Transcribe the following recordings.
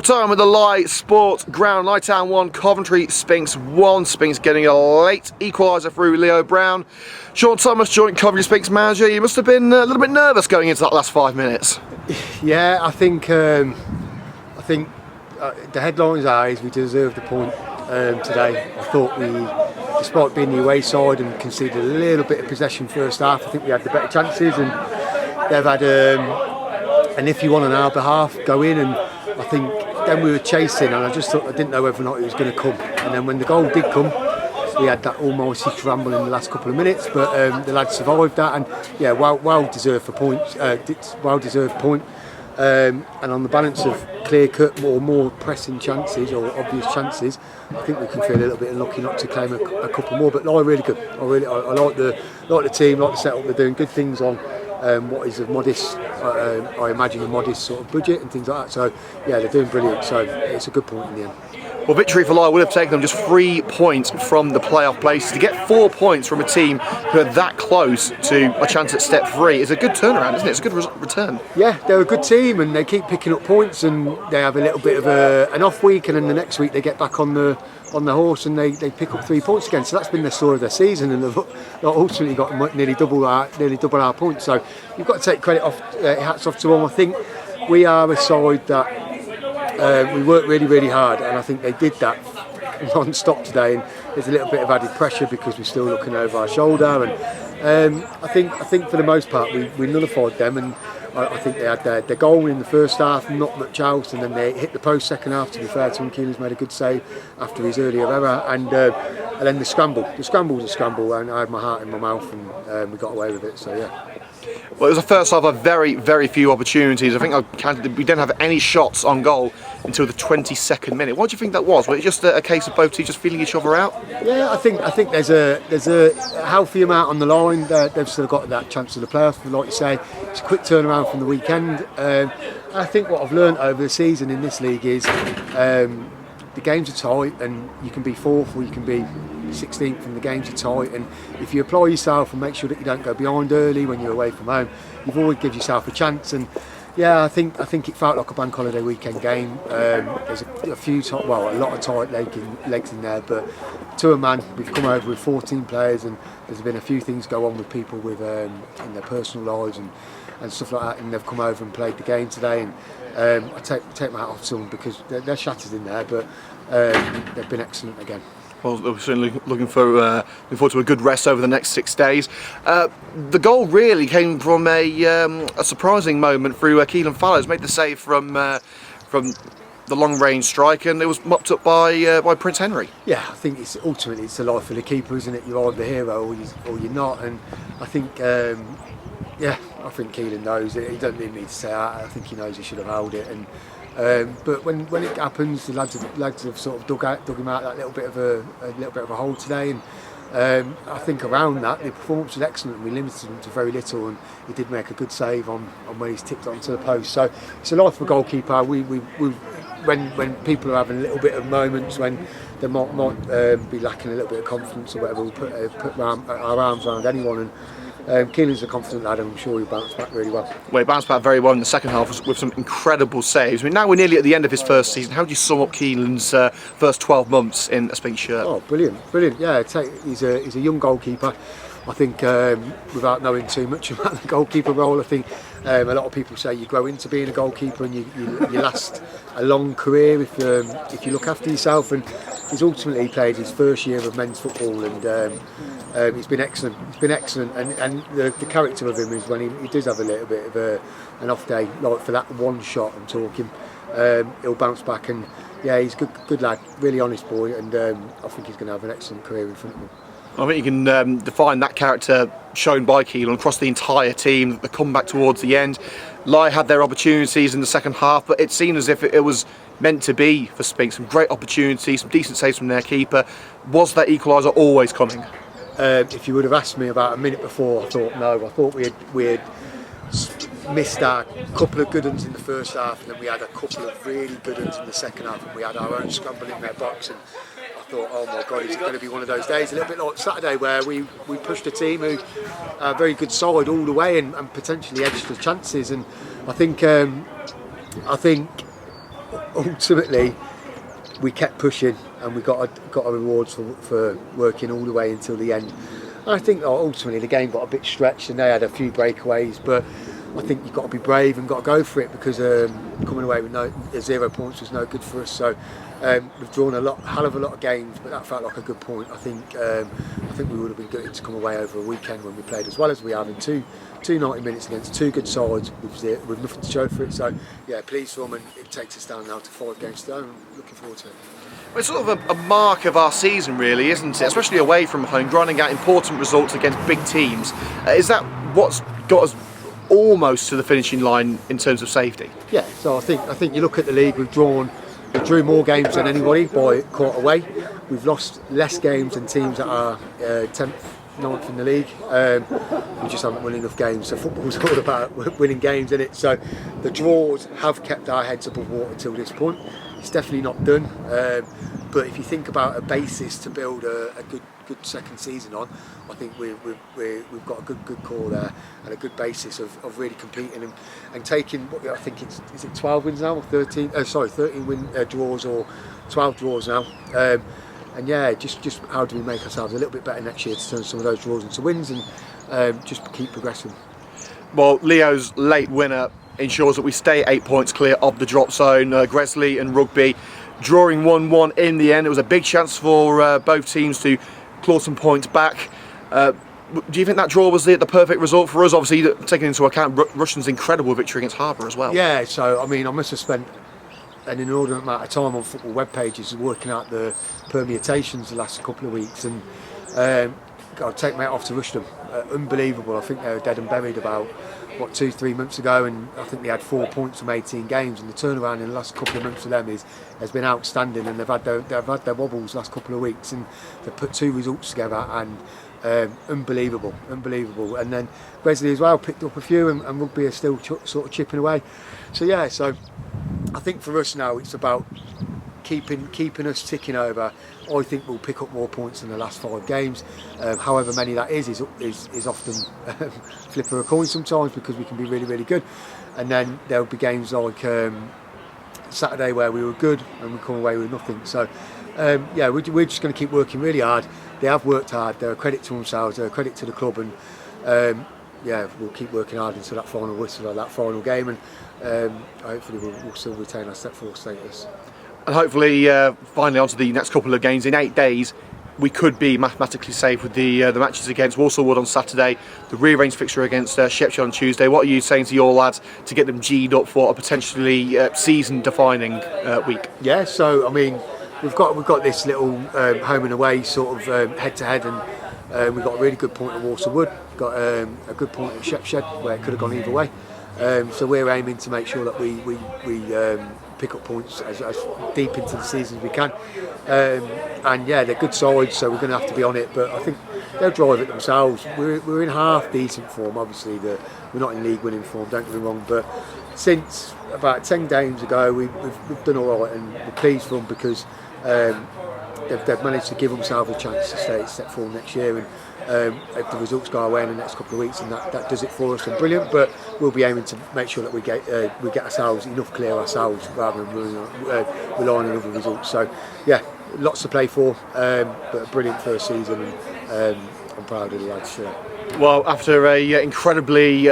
Time at the Lye Sports Ground. Lye Town 1, Coventry Sphinx 1. Sphinx getting a late equaliser through Leo Brown. Shaun Thomas, joint Coventry Sphinx manager. You must have been a little bit nervous going into that last 5 minutes. Yeah, I think the headlines are we deserved the point today. I thought we, despite being the away side and conceded a little bit of possession first half, I think we had the better chances, and they've had an iffy one on our behalf go in, and I think then we were chasing, and I didn't know whether or not it was going to come. And then when the goal did come, we had that almost scramble in the last couple of minutes, but the lads survived that, and yeah, well deserved for points, well deserved point. And on the balance of clear cut or more pressing chances or obvious chances, I think we can feel a little bit unlucky not to claim a couple more. But Lye really good. I like the team, like the setup. They're doing good things on what is a modest, I imagine a modest sort of budget and things like that. So yeah, they're doing brilliant. So it's a good point in the end. Well, victory for Lye would have taken them just 3 points from the playoff places. To get 4 points from a team who are that close to a chance at step 3 is a good turnaround, isn't it? It's a good return. Yeah, they're a good team, and they keep picking up points, and they have a little bit of an off week, and then the next week they get back on the horse and they pick up 3 points again. So that's been the story of their season, and they've ultimately got nearly double our points. So you've got to take credit off, hats off to them. I think we are a side that we worked really hard, and I think they did that non-stop today, and there's a little bit of added pressure because we're still looking over our shoulder, and I think for the most part we nullified them, and I think they had their goal in the first half, not much else, and then they hit the post second half. To be fair to him, Keelan's made a good save after his earlier error, and then the scramble was a scramble, and I had my heart in my mouth, and we got away with it. So yeah. Well, it was the first half of very few opportunities. I think I counted, we didn't have any shots on goal until the 22nd minute. What do you think that was? Was it just a case of both teams just feeling each other out? Yeah, I think there's a healthy amount on the line. They've still got that chance of the playoffs. Like you say, it's a quick turnaround from the weekend. I think what I've learned over the season in this league is the games are tight, and you can be 4th or you can be 16th, and the games are tight, and if you apply yourself and make sure that you don't go behind early when you're away from home, you've always give yourself a chance. And yeah, I think it felt like a bank holiday weekend game. There's a lot of tight legs in there, but to a man, we've come over with 14 players, and there's been a few things go on with people with in their personal lives and stuff like that, and they've come over and played the game today, and I take my hat off to them because they're shattered in there, but they've been excellent again. Well, we're certainly looking forward to a good rest over the next 6 days. The goal really came from a surprising moment through Keelan Fallows made the save from the long-range strike, and it was mopped up by Prince Henry. Yeah, I think ultimately it's the life of the keeper, isn't it? You're either the hero or you're not, and I think I think Keelan knows it. He doesn't even need to say that. I think he knows he should have held it, and but when it happens, the lads have sort of dug him out that little bit of a hole today, and I think around that the performance was excellent. We limited him to very little, and he did make a good save on when he's tipped onto the post. So it's a life of a goalkeeper. When people are having a little bit of moments when they might be lacking a little bit of confidence or whatever, we put our arms around anyone, and Keelan's a confident lad, and I'm sure he'll bounce back really well. Well, he bounced back very well in the second half with some incredible saves. I mean, now we're nearly at the end of his first season. How do you sum up Keelan's first 12 months in a Sphinx shirt? Oh, brilliant. Yeah, he's a young goalkeeper. I think without knowing too much about the goalkeeper role, I think a lot of people say you grow into being a goalkeeper, and you last a long career if you look after yourself. And he's ultimately played his first year of men's football, and he's been excellent. And the character of him is when he does have a little bit of an off day, like for that one shot I'm talking, he'll bounce back, and yeah, he's a good lad, really honest boy, and I think he's going to have an excellent career in front of him. I think you can define that character shown by Keelan across the entire team. The comeback towards the end, Lye had their opportunities in the second half, but it seemed as if it was meant to be for Sphinx. Some great opportunities, some decent saves from their keeper. Was that equaliser always coming? If you would have asked me about a minute before, I thought no. I thought we had missed our couple of good ones in the first half, and then we had a couple of really good ones in the second half, and we had our own scramble in their box, and I thought, oh my God, is it going to be one of those days, a little bit like Saturday, where we pushed a team who are a very good side all the way, and potentially edged the chances. And I think ultimately we kept pushing and we got our rewards for working all the way until the end. And I think ultimately the game got a bit stretched and they had a few breakaways, but I think you've got to be brave and got to go for it, because coming away with 0 points was no good for us. So we've drawn hell of a lot of games, but that felt like a good point. I think we would have been good to come away over a weekend when we played as well as we have in two 90 minutes against two good sides with nothing to show for it. So yeah, pleased for them, and it takes us down now to 5 games to go. I'm looking forward to it. Well, it's sort of a mark of our season, really, isn't it? Especially away from home, grinding out important results against big teams. Is that what's got us almost to the finishing line in terms of safety? Yeah, so I think you look at the league, we drew more games than anybody by quite a way. We've lost less games than teams that are 10th, 9th in the league. We just haven't won enough games. So football's all about winning games, isn't it? So the draws have kept our heads above water till this point. It's definitely not done. But if you think about a basis to build a good second season on, I think we've got a good core there and a good basis of really competing and taking what I think is it 12 wins now or 13 draws or 12 draws now. And yeah, just how do we make ourselves a little bit better next year to turn some of those draws into wins and just keep progressing. Well, Leo's late winner ensures that we stay 8 points clear of the drop zone. Gresley and Rugby drawing 1-1 in the end. It was a big chance for both teams to claw some points back. Do you think that draw was the perfect result for us? Obviously, taking into account Russian's incredible victory against Harbour as well. Yeah, so I mean, I must have spent an inordinate amount of time on football web pages working out the permutations the last couple of weeks, and I'll take my hat off to Rushden. Unbelievable. I think they were dead and buried about 2-3 months ago, and I think they had 4 points from 18 games, and the turnaround in the last couple of months for them has been outstanding, and they've had their wobbles the last couple of weeks, and they've put 2 results together, and unbelievable. And then Gresley as well picked up a few, and Rugby are still sort of chipping away. So yeah, so I think for us now it's about keeping us ticking over. I think we'll pick up more points in the last 5 games. However many that is often flip of a coin sometimes, because we can be really good. And then there'll be games like Saturday where we were good and we come away with nothing. So yeah, we're just going to keep working really hard. They have worked hard. They're a credit to themselves. They're a credit to the club, and yeah, we'll keep working hard until that final whistle or that final game, and hopefully we'll still retain our step 4 status. And hopefully, finally onto the next couple of games. In 8 days, we could be mathematically safe with the matches against Walsall Wood on Saturday, the rearranged fixture against Shepshed on Tuesday. What are you saying to your lads to get them G'd up for a potentially season-defining week? Yeah, so I mean, we've got this little home and away sort of head-to-head, and we've got a really good point at Walsall Wood. Got a good point at Shepshed where it could have gone either way. So we're aiming to make sure that we pick up points as deep into the season as we can, and yeah, they're good sides, so we're going to have to be on it, but I think they'll drive it themselves. We're in half decent form, obviously we're not in league winning form, don't get me wrong, but since about 10 games ago we've done alright, and we're pleased for them because they've managed to give themselves a chance to stay step forward next year, and if the results go away in the next couple of weeks, and that does it for us, and brilliant. But we'll be aiming to make sure that we get ourselves enough clear ourselves rather than relying on other results. So yeah, lots to play for, but a brilliant first season, and I'm proud of the lads. Well, after a incredibly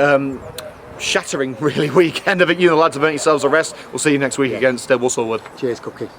shattering really weekend of it, you and the lads have earned yourselves a rest. We'll see you next week against Walsall Wood. Cheers, Cookie.